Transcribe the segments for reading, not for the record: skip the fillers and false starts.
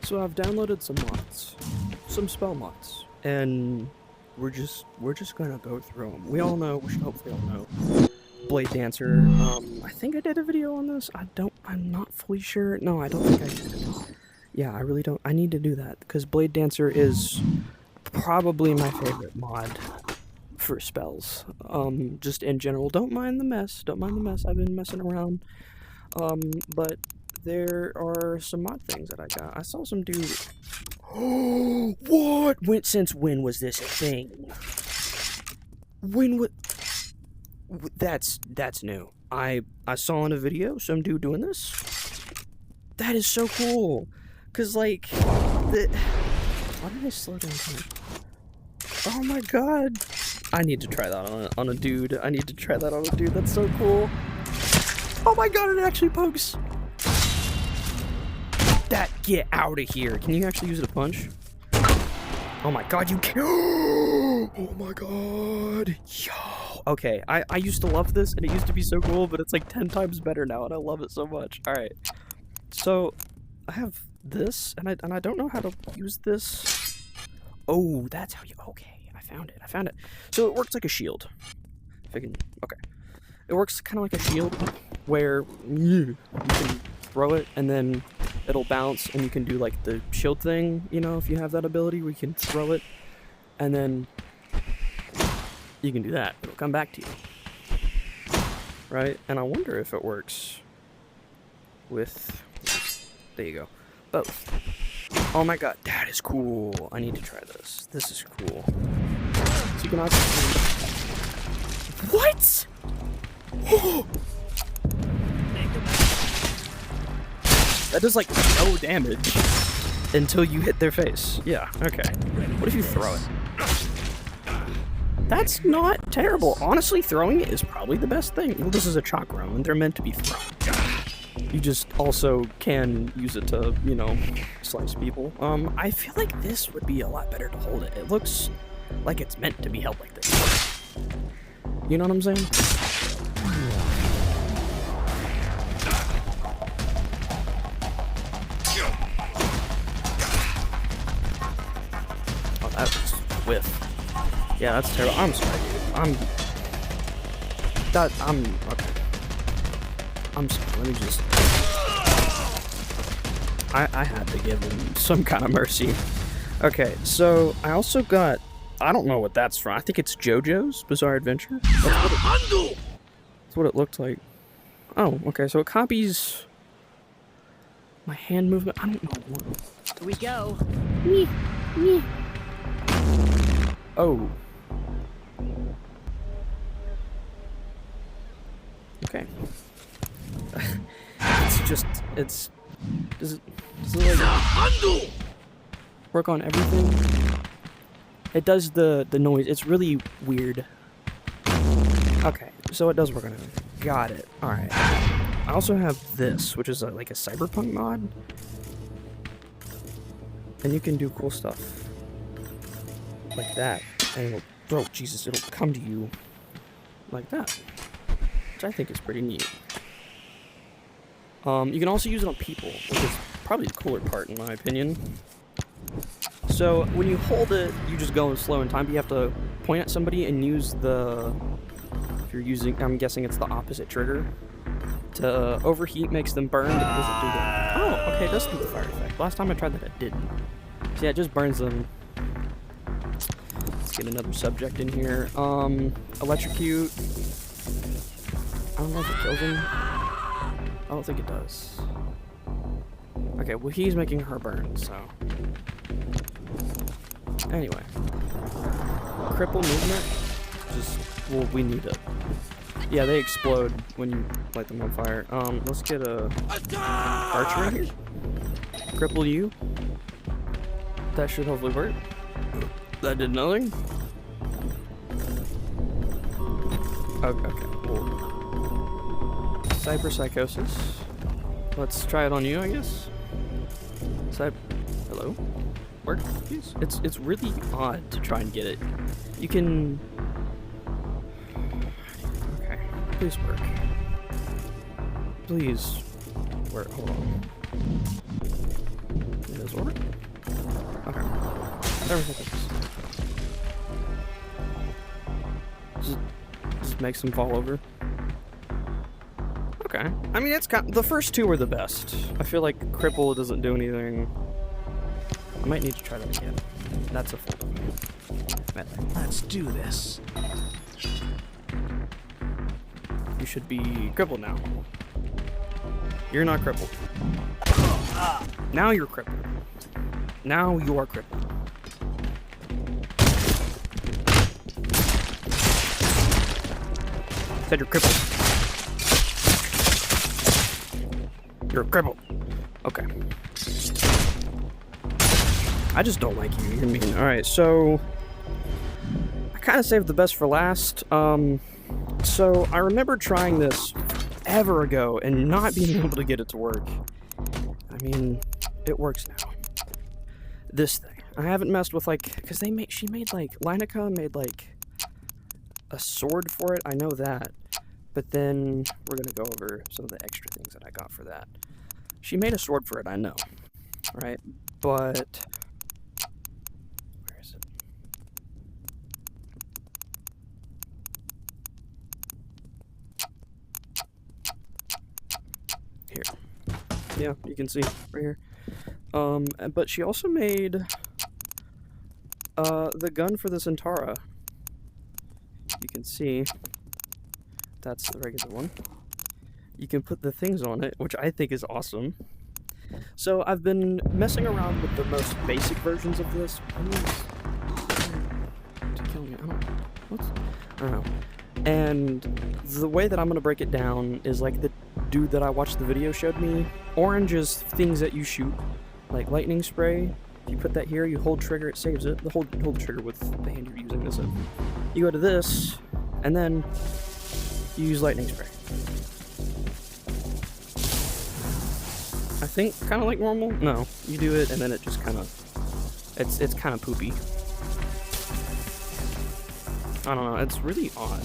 So I've downloaded some mods, some spell mods, and we're just gonna go through them. We all know, we should hopefully all know, Blade Dancer. I think I did a video on this. I'm not fully sure. No, I don't think I did. Yeah, I really don't. I need to do that because Blade Dancer is probably my favorite mod for spells. Just in general, don't mind the mess. Don't mind the mess. I've been messing around. But there are some mod things that I got. I saw some dude. Oh, what? Since when was this a thing? That's new. I saw in a video some dude doing this. That is so cool. Cause like, why did I slow down time? Oh my god! I need to try that on a dude. I need to try that on a dude. That's so cool. Oh my god! It actually pokes. Get out of here! Can you actually use it to punch? Oh my god! You can. Oh my god! Yo. Okay, I used to love this, and it used to be so cool, but it's like 10 times better now, and I love it so much. All right, so I have this, and I don't know how to use this. Oh, that's how you. Okay, I found it. So it works like a shield. If I can. Okay, it works kind of like a shield, where you can throw it, and then it'll bounce, and you can do like the shield thing. You know, if you have that ability, where you can throw it, and then you can do that. It'll come back to you, right? And I wonder if it works with. There you go. Both. Oh my god, that is cool. I need to try this. This is cool. So you can also. What? That does like no damage until you hit their face. Yeah, okay. What if you throw it? That's not terrible. Honestly, throwing it is probably the best thing. Well, this is a chakra, and they're meant to be thrown. You just also can use it to, you know, slice people. I feel like this would be a lot better to hold it. It looks like it's meant to be held like this. You know what I'm saying? Oh, that was a whiff. Yeah, that's terrible. I'm sorry, dude. Okay. I'm sorry, let me just. I had to give him some kind of mercy. Okay, so I also got. I don't know what that's from. I think it's JoJo's Bizarre Adventure. That's what it looked like. Oh, okay, so it copies my hand movement. I don't know what. Here we go. Oh. Okay. Does it like work on everything? It does the noise. It's really weird. Okay, so it does work on everything. Got it. Alright. I also have this, which is like a cyberpunk mod. And you can do cool stuff. Like that. And it'll, Jesus, it'll come to you like that. Which I think is pretty neat. You can also use it on people, which is probably the cooler part in my opinion. So when you hold it, you just go in slow in time, but you have to point at somebody and use the, if you're using, I'm guessing it's the opposite trigger. To overheat makes them burn, but it doesn't do that. Oh, okay, it does do the fire effect. Last time I tried that, it didn't. So yeah, it just burns them. Let's get another subject in here. Electrocute. I don't know if it kills him. I don't think it does. Okay, well he's making her burn, so. Anyway. Cripple movement. Well, we need it. Yeah, they explode when you light them on fire. Let's get a archer in here. Cripple you. That should hopefully work. That did nothing. Okay, well. Cyberpsychosis. Let's try it on you, I guess. Hello? Work, please? It's really odd to try and get it. You can. Okay, please work. Please work. Hold on. this work? Okay. Everything just makes them fall over. Okay. I mean, the first two are the best. I feel like cripple doesn't do anything. I might need to try that again. That's a full. Let's do this. You should be crippled now. You're not crippled. Now you're crippled. Now you are crippled. Said you're crippled. You're crippled. Okay. I just don't like you. You're mean. Alright, so I kind of saved the best for last. So I remember trying this ever ago and not being able to get it to work. I mean, it works now. This thing. I haven't messed with, like, because she made, like, Lineca made, like, a sword for it. I know that. But then we're going to go over some of the extra things that I got for that. She made a sword for it, I know. Right? But where is it? Here. Yeah, you can see right here. But she also made the gun for the Centaura. You can see that's the regular one. You can put the things on it, which I think is awesome. So I've been messing around with the most basic versions of this. To kill me, I don't know. And the way that I'm gonna break it down is like the dude that I watched the video showed me. Orange is things that you shoot, like lightning spray. If you put that here, you hold trigger, it saves it. Hold the trigger with the hand you're using this in. You go to this, and then you use lightning spray. I think kind of like normal. No, you do it, and then it just kind of, it's kind of poopy. I don't know. It's really odd.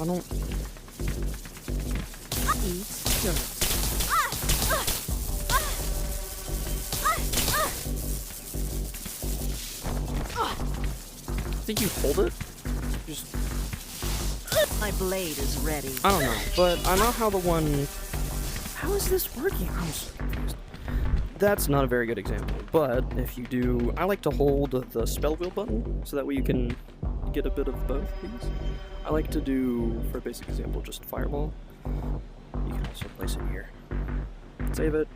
I don't. I think you hold it. Just. My blade is ready. I don't know, but I know how the one. How is this working? I'm so confused. That's not a very good example, but if you do, I like to hold the spell wheel button so that way you can get a bit of both these. I like to do, for a basic example, just fireball. You can also place it here. Save it.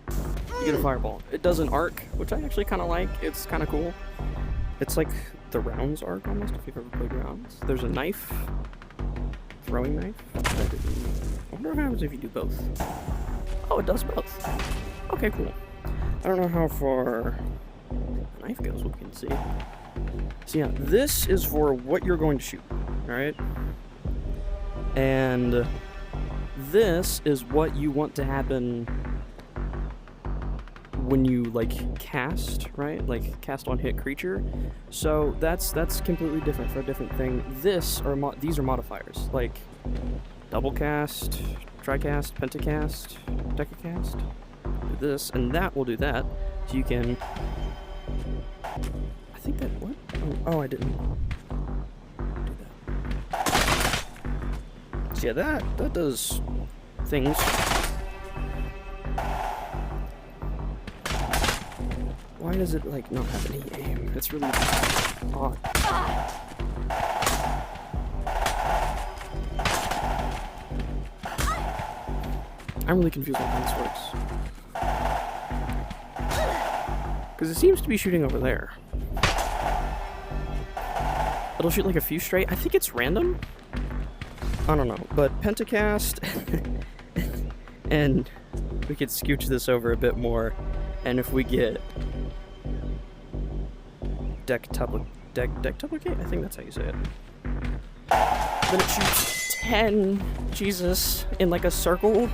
You get a fireball. It does an arc, which I actually kind of like. It's kind of cool. It's like the rounds arc almost, if you've ever played rounds. There's a knife. Throwing knife. I wonder what happens if you do both. Oh, it does both. Okay, cool. I don't know how far the knife goes, we can see. So yeah, this is for what you're going to shoot, alright? And this is what you want to happen when you, like, cast, right? Like, cast on hit creature. So that's completely different for a different thing. These are modifiers, like double cast, tricast, pentacast, decacast. Do this, and that will do that. So you can. I think that what? Oh, I didn't do that. So yeah, that does things. Why does it like not have any aim? It's really odd. I'm really confused on how this works. Because it seems to be shooting over there. It'll shoot like a few straight. I think it's random. I don't know. But pentacast. And we could scooch this over a bit more. And if we get dectuplicate? I think that's how you say it. Then it shoots 10, Jesus, in like a circle.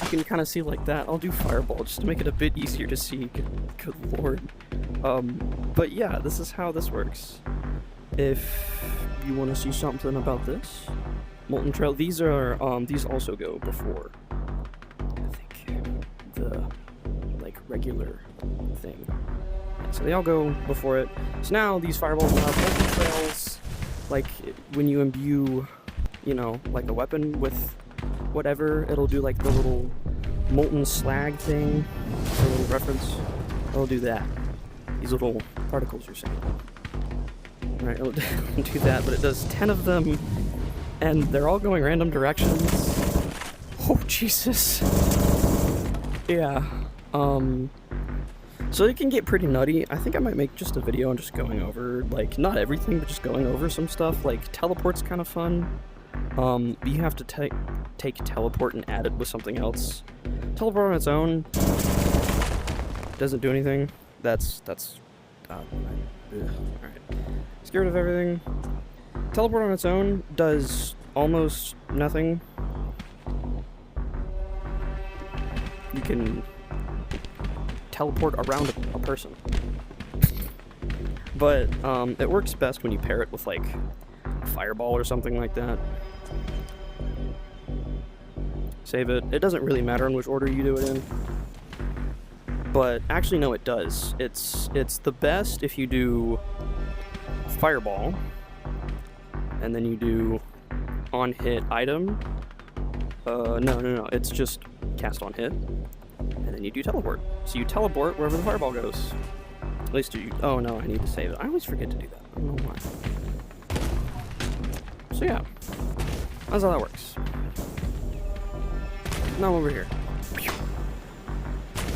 You can kind of see like that. I'll do fireball just to make it a bit easier to see. Good lord. But yeah, this is how this works. If you want to see something about this, Molten Trail, these are these also go before I think the regular thing. So they all go before it. So now these fireballs will have multiple trails, like when you imbue, you know, like a weapon with whatever, it'll do like the little molten slag thing, for a little reference. It'll do that. These little particles you're seeing. Right, it'll do that, but it does 10 of them, and they're all going random directions. Oh, Jesus. Yeah, so it can get pretty nutty. I think I might make just a video on just going over, like, not everything, but just going over some stuff. Like, teleport's kind of fun. You have to take teleport and add it with something else. Teleport on its own doesn't do anything. Alright. Scared of everything. Teleport on its own does almost nothing. You can teleport around a person. But, it works best when you pair it with, like, a fireball or something like that. Save it. It doesn't really matter in which order you do it in. But, actually, no, it does. It's the best if you do fireball, and then you do on-hit item. No, it's just cast on hit, and then you do teleport. So you teleport wherever the fireball goes. At least you... Oh, no, I need to save it. I always forget to do that. I don't know why. So, yeah. That's how that works. Now I'm over here.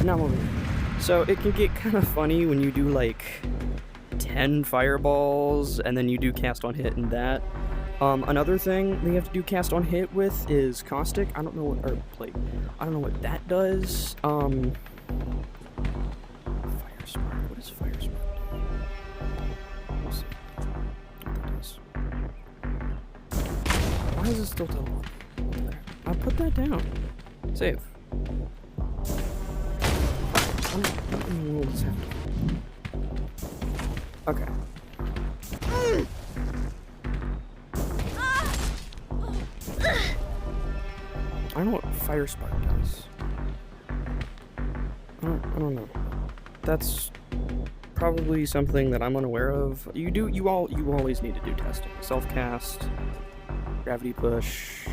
Now I'm over here. So, it can get kind of funny when you do, like, 10 fireballs, and then you do cast on hit and that. Another thing you have to do cast on hit with is caustic. I don't know what, or like, I don't know what that does. Fire spark. What is fire spark? Let's see what that does. Why is it still teleporting? There. I'll put that down. Save. What in the world is happening? Okay. I don't know what fire spark does. I don't know. That's probably something that I'm unaware of. You always need to do testing. Self-cast, gravity push,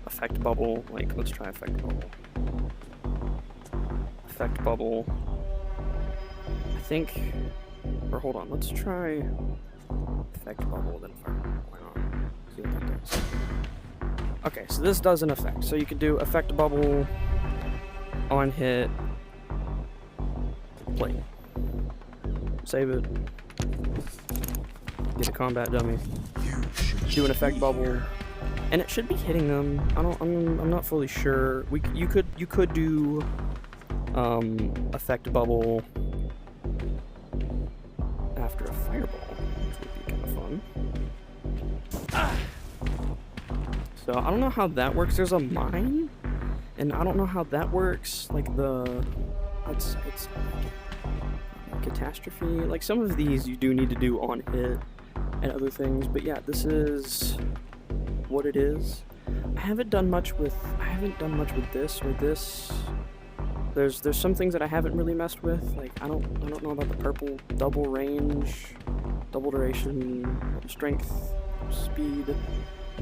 effect bubble. Like, let's try effect bubble. Effect bubble. I think, or hold on, let's try effect bubble, then fire. Why not? See what that does. Okay, so this does an effect. So you could do effect bubble, on hit, play. Save it. Get a combat dummy. Do an effect bubble, and it should be hitting them. I'm not fully sure. You could do effect bubble after a fireball, which would be kind of fun. So I don't know how that works. There's a mine, and I don't know how that works. Like it's catastrophe. Like some of these you do need to do on hit and other things, but yeah, this is what it is. I haven't done much with this or this. There's some things that I haven't really messed with. Like I don't know about the purple double range, double duration, double strength, speed.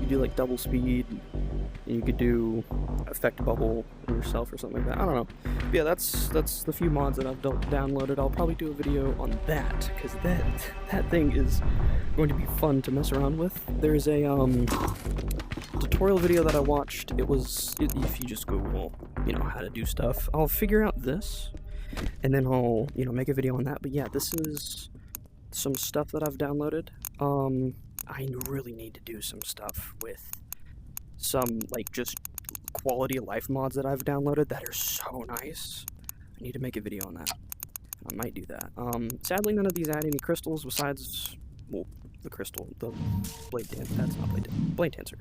You do like double speed, and you could do effect bubble on yourself or something like that. I don't know. But yeah, that's the few mods that I've downloaded. I'll probably do a video on that because that thing is going to be fun to mess around with. There's a tutorial video that I watched. If you just Google, how to do stuff, I'll figure out this, and then I'll make a video on that. But yeah, this is some stuff that I've downloaded. I really need to do some stuff with some, like, just quality of life mods that I've downloaded that are so nice. I need to make a video on that. I might do that. Sadly, none of these add any crystals besides, well, the crystal, the blade dancer. That's not blade dancer.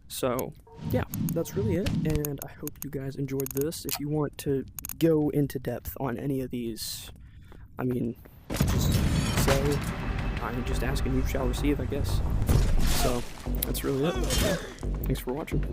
So, yeah, that's really it, and I hope you guys enjoyed this. If you want to go into depth on any of these, I mean, just say... I'm just asking, you shall receive, I guess. So, that's really it. Thanks for watching.